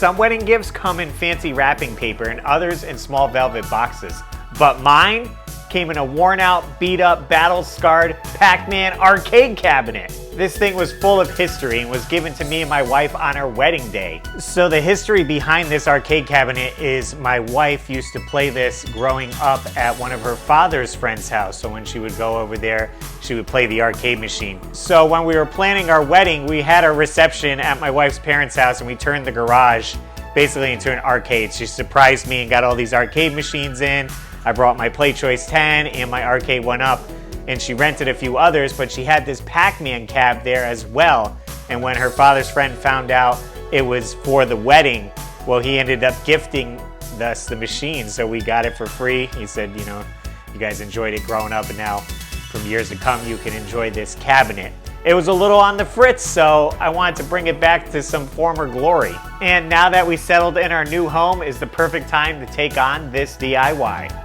Some wedding gifts come in fancy wrapping paper and others in small velvet boxes. But mine came in a worn out, beat up, battle-scarred Pac-Man arcade cabinet. This thing was full of history and was given to me and my wife on our wedding day. So the history behind this arcade cabinet is my wife used to play this growing up at one of her father's friend's house. So when she would go over there, she would play the arcade machine. So when we were planning our wedding, we had a reception at my wife's parents' house and we turned the garage basically into an arcade. She surprised me and got all these arcade machines in. I brought my Play Choice 10 and my arcade 1-Up, and she rented a few others, but she had this Pac-Man cab there as well. And when her father's friend found out it was for the wedding, well, he ended up gifting us the machine, so we got it for free. He said, you know, you guys enjoyed it growing up, and now from years to come, you can enjoy this cabinet. It was a little on the fritz, so I wanted to bring it back to some former glory. And now that we settled in our new home is the perfect time to take on this DIY.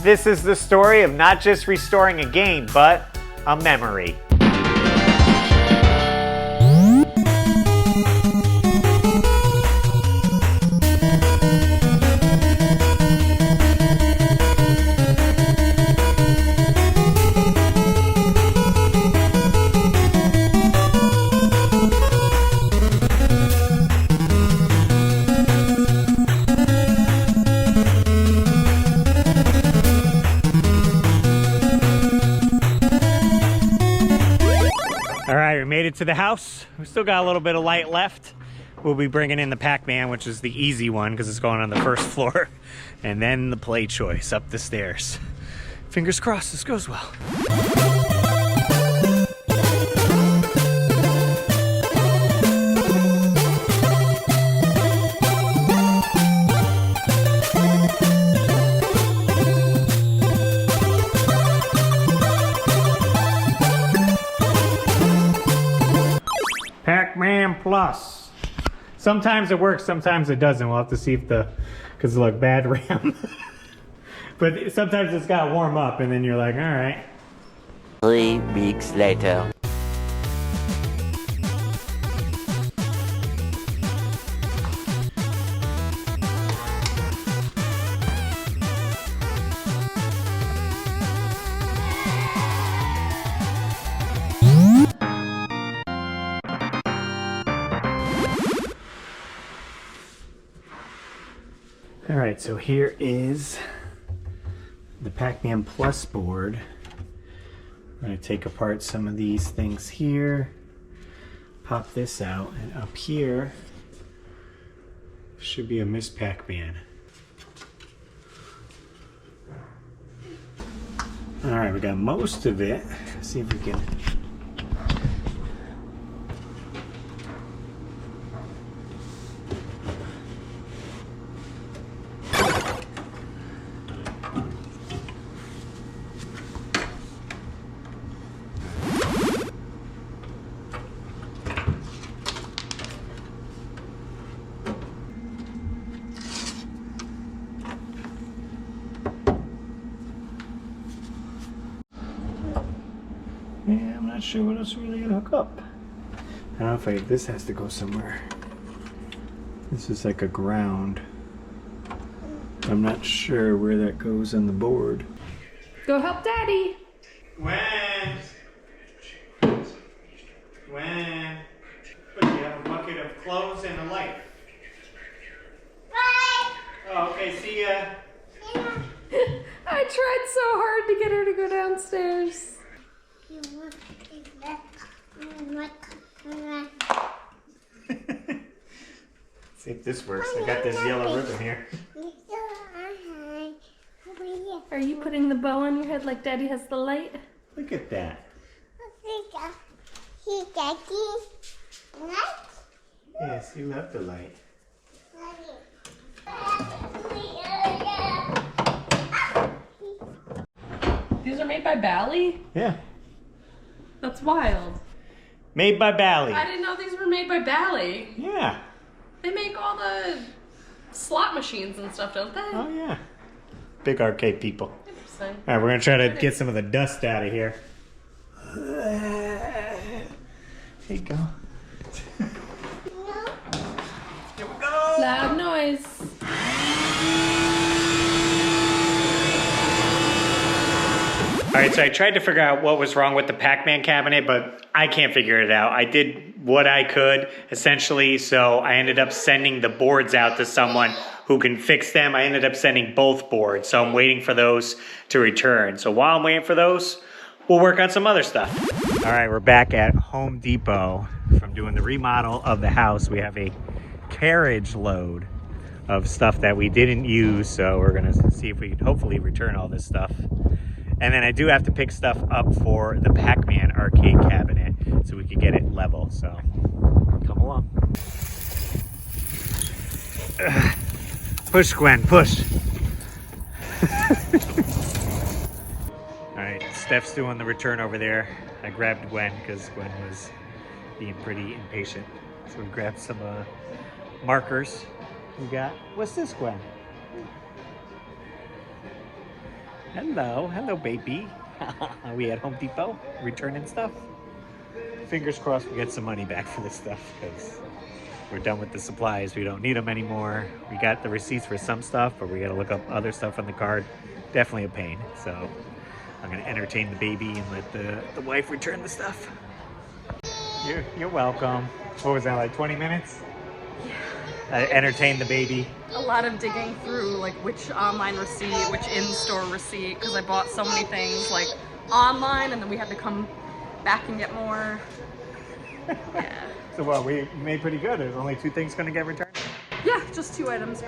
This is the story of not just restoring a game, but a memory. Alright, we made it to the house. We still got a little bit of light left. We'll be bringing in the Pac-Man, which is the easy one because it's going on the first floor. And then the Play Choice up the stairs. Fingers crossed this goes well. Pac-Man Plus. Sometimes it works, sometimes it doesn't. We'll have to see if because look, bad RAM. But sometimes it's got to warm up and then you're like, all right. 3 weeks later. Alright, so here is the Pac-Man Plus board. I'm going to take apart some of these things here, pop this out, and up here should be a Miss Pac-Man. Alright, we got most of it. Let's see if we can... Yeah, I'm not sure what else we're really gonna hook up. I don't know if this has to go somewhere. This is like a ground. I'm not sure where that goes on the board. Go help Daddy. When? Look, you have a bucket of clothes and a light. Bye. Oh, okay, see ya. I tried so hard to get her to go downstairs. See if this works. I got this yellow ribbon here. Are you putting the bow on your head like Daddy has the light? Look at that. Yes, you love the light. These are made by Bally? Yeah. That's wild. Made by Bally. I didn't know these were made by Bally. Yeah. They make all the slot machines and stuff, don't they? Oh, yeah. Big arcade people. Interesting. All right, we're going to try to get some of the dust out of here. Here you go. Here we go. Loud Alright, so I tried to figure out what was wrong with the Pac-Man cabinet, but I can't figure it out. I did what I could, essentially, so I ended up sending the boards out to someone who can fix them. I ended up sending both boards, so I'm waiting for those to return. So while I'm waiting for those, we'll work on some other stuff. Alright, we're back at Home Depot from doing the remodel of the house. We have a carriage load of stuff that we didn't use, so we're gonna see if we can hopefully return all this stuff. And then I do have to pick stuff up for the Pac-Man arcade cabinet so we can get it level, so come along. Push, Gwen, push. All right, Steph's doing the return over there. I grabbed Gwen because Gwen was being pretty impatient. So we grabbed some markers. We got, what's this, Gwen? Hello, baby. Are we at Home Depot returning stuff? Fingers crossed we get some money back for this stuff because we're done with the supplies. We don't need them anymore. We got the receipts for some stuff, but we got to look up other stuff on the card. Definitely a pain. So I'm going to entertain the baby and let the wife return the stuff. You're welcome. What was that, like 20 minutes? Entertain the baby. A lot of digging through like which online receipt, which in-store receipt, because I bought so many things like online and then we had to come back and get more. Yeah. So what, we made pretty good. There's only 2 things going to get returned? Yeah, just 2 items.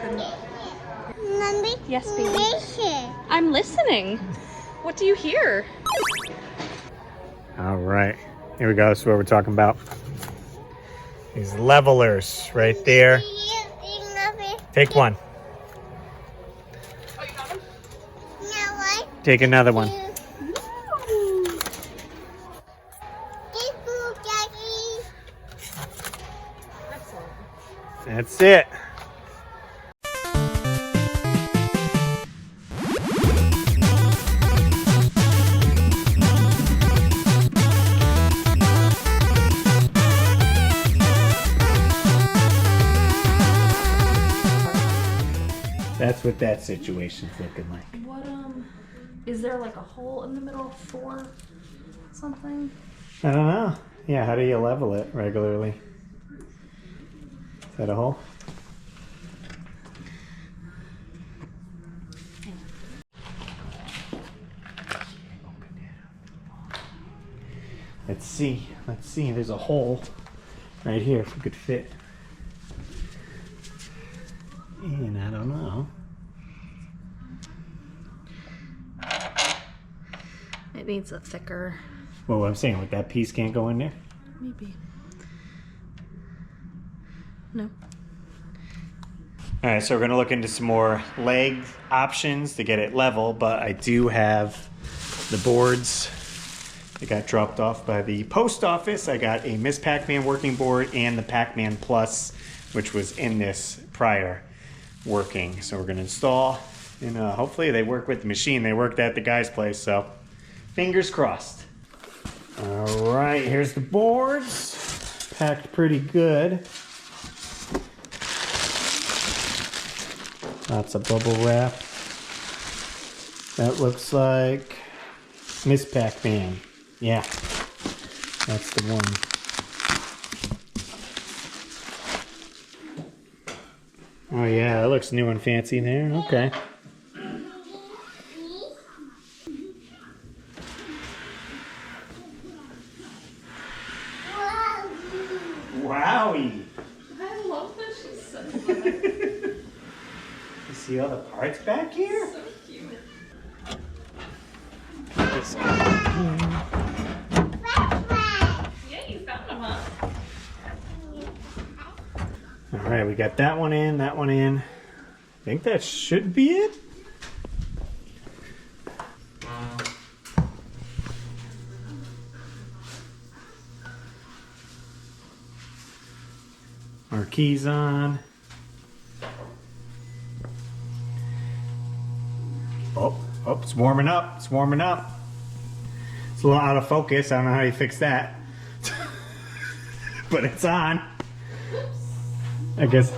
Mommy? Yes, baby. Listen. I'm listening. What do you hear? All right, here we go. That's what we're talking about. These levelers right there. Take one. Oh, you got them? No one. Take another one. That's it. That's what that situation's looking like. What, is there like a hole in the middle for something? I don't know. Yeah, how do you level it regularly? Is that a hole? Let's see. There's a hole right here if we could fit. And I don't know. It needs a thicker. Well, what I'm saying, like that piece can't go in there? Maybe. No. All right, so we're gonna look into some more leg options to get it level, but I do have the boards that got dropped off by the post office. I got a Miss Pac-Man working board and the Pac-Man Plus, which was in this prior working. So we're gonna install, and hopefully they work with the machine. They worked at the guy's place, so fingers crossed. All right, here's the boards. Packed pretty good. Lots of bubble wrap. That looks like Miss Pac-Man. Yeah, that's the one. Oh yeah, that looks new and fancy there. Okay. Wowie! I love that she's so cute. You see all the parts back here? So cute. This guy. Yeah, you found them, huh? All right, we got that one in, that one in. I think that should be it. Our keys on. Oh, it's warming up. It's warming up. It's a little out of focus. I don't know how you fix that. But it's on. I guess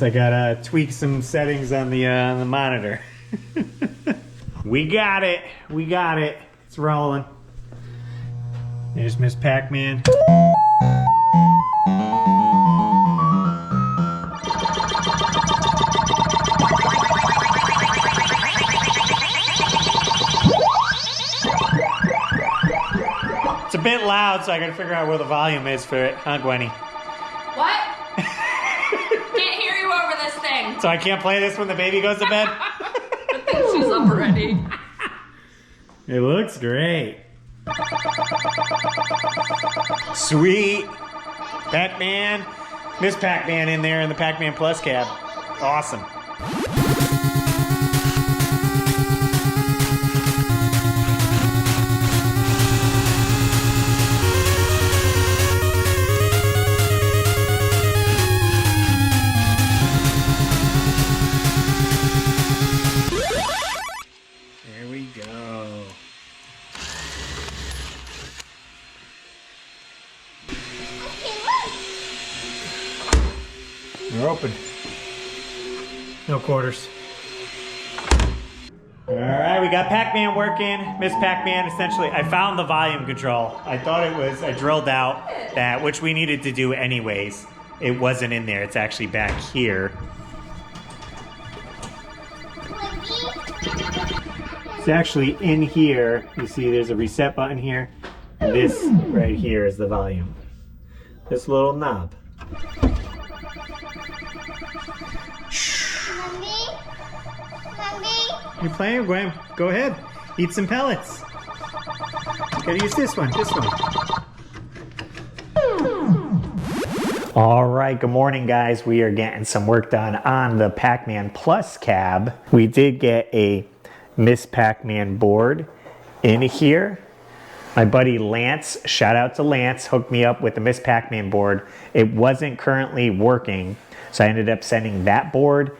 I gotta tweak some settings on the monitor. We got it. We got it. It's rolling. There's Miss Pac-Man. It's a bit loud, so I gotta figure out where the volume is for it, huh, Gwenny? What? Can't hear you over this thing. So I can't play this when the baby goes to bed? I think she's up already. It looks great. Sweet. Pac-Man. Miss Pac-Man in there in the Pac-Man Plus cab. Awesome. There we go. We're open. No quarters. All right, we got Pac-Man working. Miss Pac-Man, essentially, I found the volume control. I thought it was, I drilled out that, which we needed to do anyways. It wasn't in there, it's actually back here. It's actually in here. You see there's a reset button here. And this right here is the volume. This little knob. You're playing, Gwen. Go ahead. Eat some pellets. Gotta use this one, this one. All right, good morning, guys. We are getting some work done on the Pac-Man Plus cab. We did get a Miss Pac-Man board in here. My buddy Lance, shout out to Lance, hooked me up with the Miss Pac-Man board. It wasn't currently working, so I ended up sending that board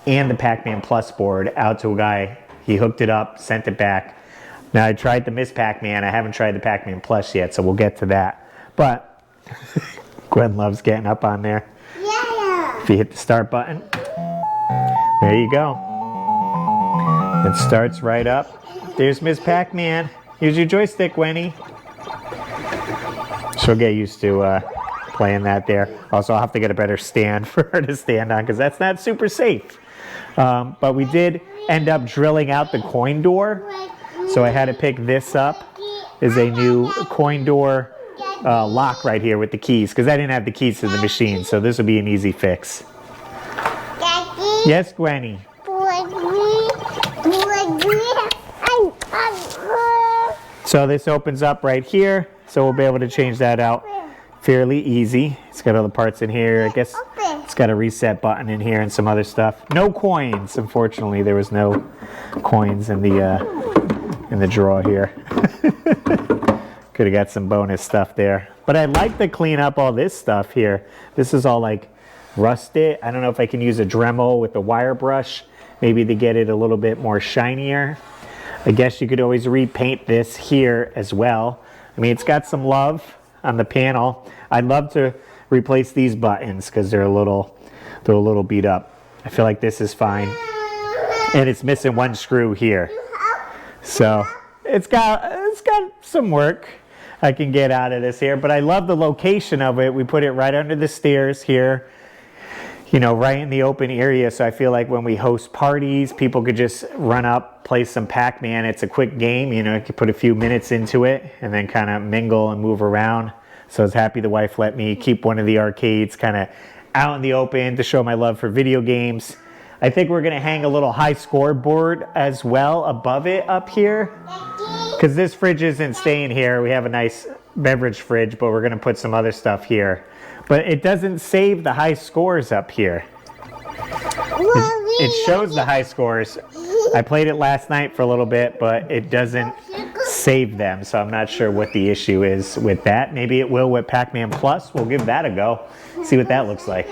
and the Pac-Man Plus board out to a guy. He hooked it up, sent it back. Now I tried the Miss Pac-Man. I haven't tried the Pac-Man Plus yet, so we'll get to that. But Gwen loves getting up on there. Yeah. If you hit the start button, there you go. It starts right up. There's Miss Pac-Man. Here's your joystick, Gwenny. She'll get used to playing that there. Also, I'll have to get a better stand for her to stand on because that's not super safe. But we did end up drilling out the coin door. So I had to pick this up. Is a new coin door lock right here with the keys because I didn't have the keys to the machine. So this will be an easy fix. Daddy. Yes, Gwenny. So this opens up right here. So we'll be able to change that out fairly easy. It's got all the parts in here. I guess it's got a reset button in here and some other stuff. No coins, unfortunately. There was no coins in the drawer here. Could have got some bonus stuff there. But I'd like to clean up all this stuff here. This is all like rusted. I don't know if I can use a Dremel with a wire brush, maybe to get it a little bit more shinier. I guess you could always repaint this here as well. I mean, it's got some love on the panel. I'd love to replace these buttons because they're a little beat up. I feel like this is fine. And it's missing one screw here. So it's got some work I can get out of this here, but I love the location of it. We put it right under the stairs here, you know, right in the open area. So I feel like when we host parties, people could just run up, play some Pac-Man. It's a quick game, you know, you could put a few minutes into it and then kind of mingle and move around. So I was happy the wife let me keep one of the arcades kind of out in the open to show my love for video games. I think we're gonna hang a little high score board as well above it up here. Because this fridge isn't staying here. We have a nice beverage fridge, but we're gonna put some other stuff here. But it doesn't save the high scores up here. It shows the high scores. I played it last night for a little bit, but it doesn't save them. So I'm not sure what the issue is with that. Maybe it will with Pac-Man Plus. We'll give that a go. See what that looks like.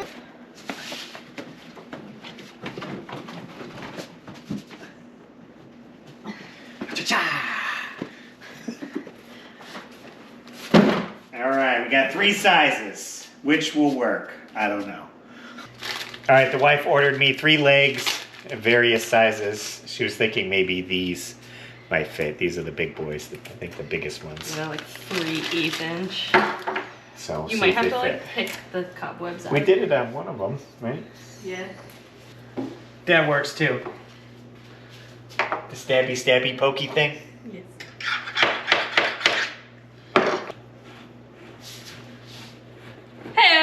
All right, we got 3 sizes. Which will work? I don't know. All right, the wife ordered me 3 legs, various sizes. She was thinking maybe these. might fit. These are the big boys. I think the biggest ones. They're like 3 1/8". So You might have to like pick the cobwebs out. We did it on one of them, right? Yeah. That works too. The stabby pokey thing. Yes.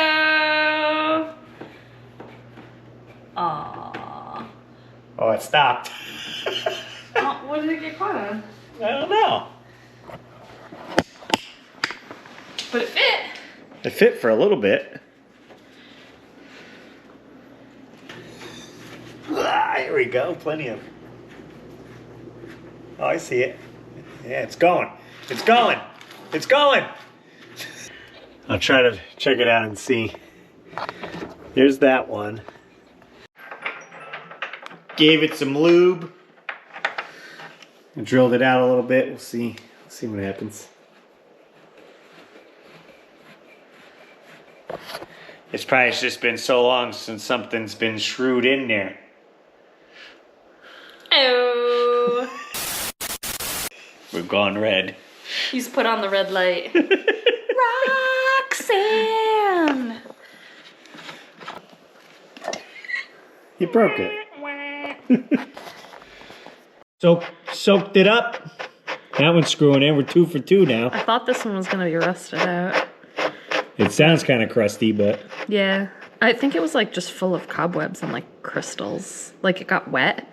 Hey-o! Aww. Oh, it stopped. Oh, what did it get caught on? I don't know. But it fit. It fit for a little bit. Ah, here we go. Plenty of. Oh, I see it. Yeah, it's going. It's going. It's going. I'll try to check it out and see. Here's that one. Gave it some lube. I drilled it out a little bit. We'll see what happens. It's probably just been so long since something's been screwed in there. Oh. We've gone red. He's put on the red light. Roxanne! You broke it. Soaked it up. That one's screwing in. We're 2 for 2 now. I thought this one was gonna be rusted out. It sounds kind of crusty, but Yeah. I think it was like just full of cobwebs and like crystals. Like it got wet.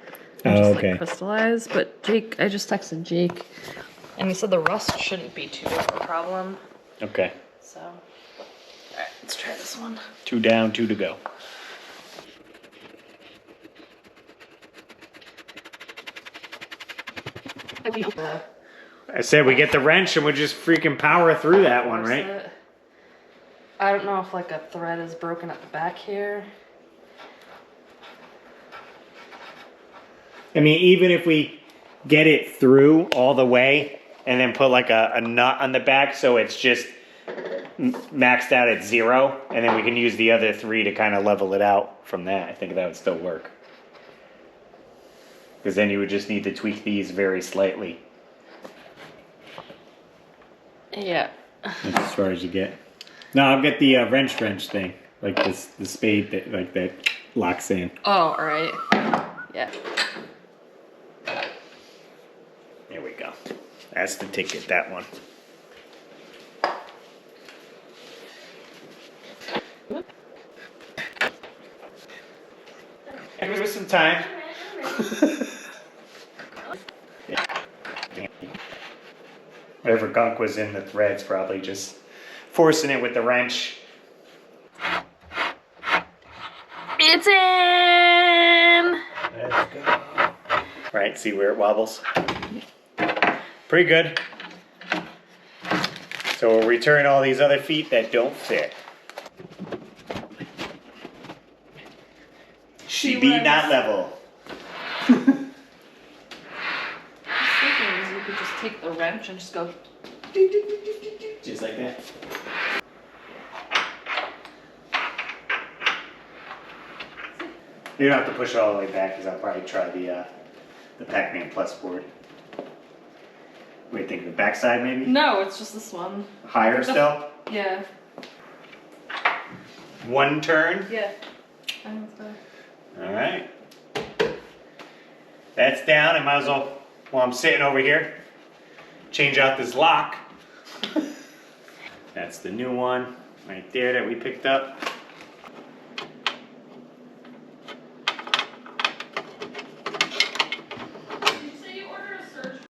And Oh, just, okay. Like, crystallized. But Jake, I just texted Jake and he said the rust shouldn't be too big of a problem. okay. So, alright, let's try this one. 2 down, 2 to go. I said we get the wrench and we just freaking power through that one, right? I don't know if like a thread is broken at the back here. I mean, even if we get it through all the way and then put like a nut on the back so it's just maxed out at 0, and then we can use the other 3 to kind of level it out from that. I think that would still work. Because then you would just need to tweak these very slightly. Yeah. That's as far as you get. No, I'll get the wrench thing, like this, the spade that locks in. Oh, alright. Yeah. There we go. That's the ticket, that one. Give us some time. Whatever gunk was in the threads, probably just forcing it with the wrench. It's in! Let's go. Right, see where it wobbles? Pretty good. So we'll return all these other feet that don't fit. She be not level. You could just take the wrench and just go. Just like that. You don't have to push it all the way back because I'll probably try the Pac-Man Plus board. Wait, think the backside maybe? No, it's just this one. Higher still? Yeah. One turn? Yeah. I think it's better. Alright. That's down. I might as well, while I'm sitting over here, change out this lock. That's the new one right there that we picked up. Did you say you ordered a surge?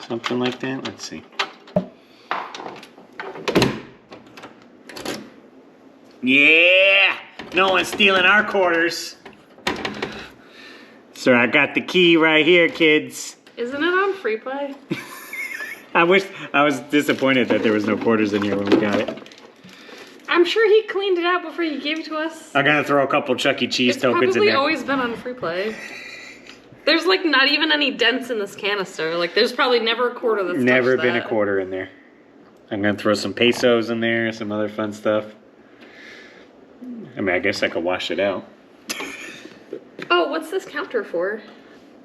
Something like that. Let's see. Yeah! No one's stealing our quarters. So I got the key right here, kids. Isn't it on free play? I was disappointed that there was no quarters in here when we got it. I'm sure he cleaned it out before he gave it to us. I'm gonna throw a couple Chuck E. Cheese It's tokens in probably there. always been on free play. There's like not even any dents in this canister. Like there's probably never a quarter that's Never touched been that. a quarter in there. I'm gonna throw some pesos in there, some other fun stuff. I mean, I guess I could wash it out. Oh, what's this counter for?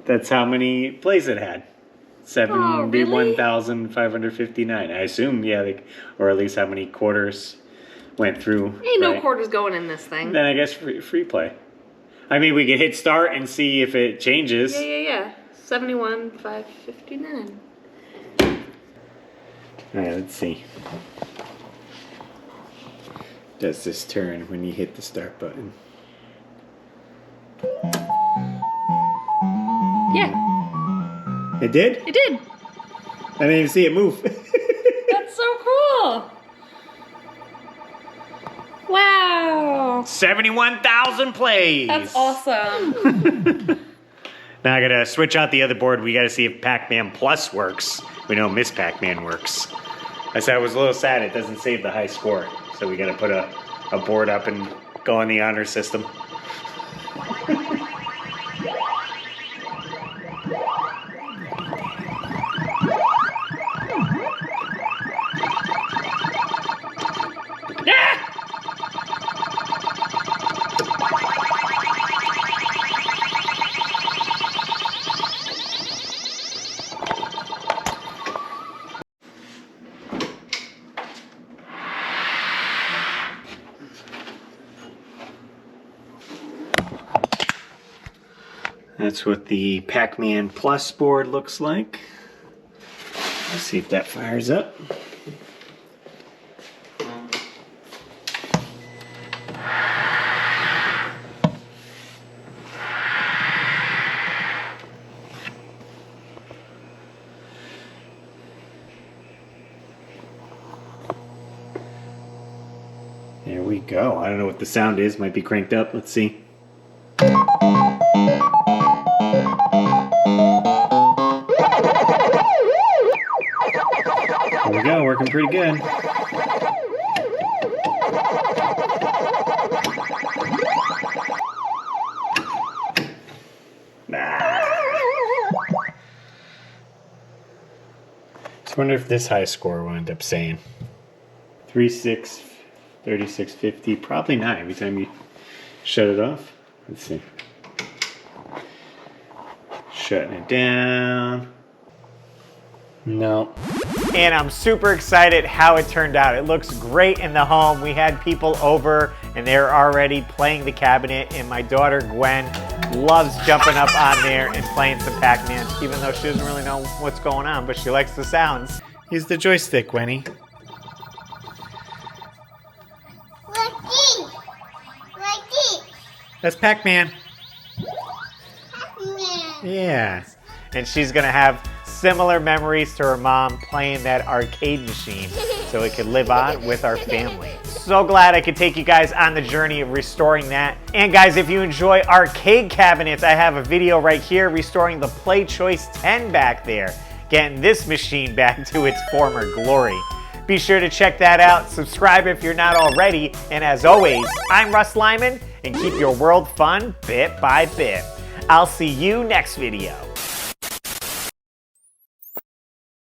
That's how many plays it had. Oh, really? 71,559. I assume, yeah, like, or at least how many quarters went through. Ain't no right? quarters going in this thing. Then I guess free play. I mean, we could hit start and see if it changes. Yeah. 71,559. All right, let's see. Does this turn when you hit the start button? Yeah, It did? it did. I didn't even see it move. That's so cool. Wow. 71,000 plays. That's awesome. Now I gotta switch out the other board. We gotta see if Pac-Man Plus works. We know Miss Pac-Man works. I said I was a little sad it doesn't save the high score. So we gotta put a board up and go on the honor system. That's what the Pac-Man Plus board looks like. Let's see if that fires up. There we go. I don't know what the sound is. Might be cranked up. Let's see. There we go, working pretty good. Just wonder if this high score will end up saying 36, 3650. Probably not every time you shut it off. Let's see. Shutting it down. No. And I'm super excited how it turned out. It looks great in the home. We had people over and they're already playing the cabinet, and my daughter Gwen loves jumping up on there and playing some Pac-Man, even though she doesn't really know what's going on, but she likes the sounds. Use the joystick, Gwenny. That's Pac-Man. Yeah. And she's gonna have similar memories to her mom playing that arcade machine so it could live on with our family. So glad I could take you guys on the journey of restoring that. And guys, if you enjoy arcade cabinets, I have a video right here restoring the Play Choice 10 back there, getting this machine back to its former glory. Be sure to check that out, subscribe if you're not already, and as always, I'm RussLyman, and keep your world fun bit by bit. I'll see you next video.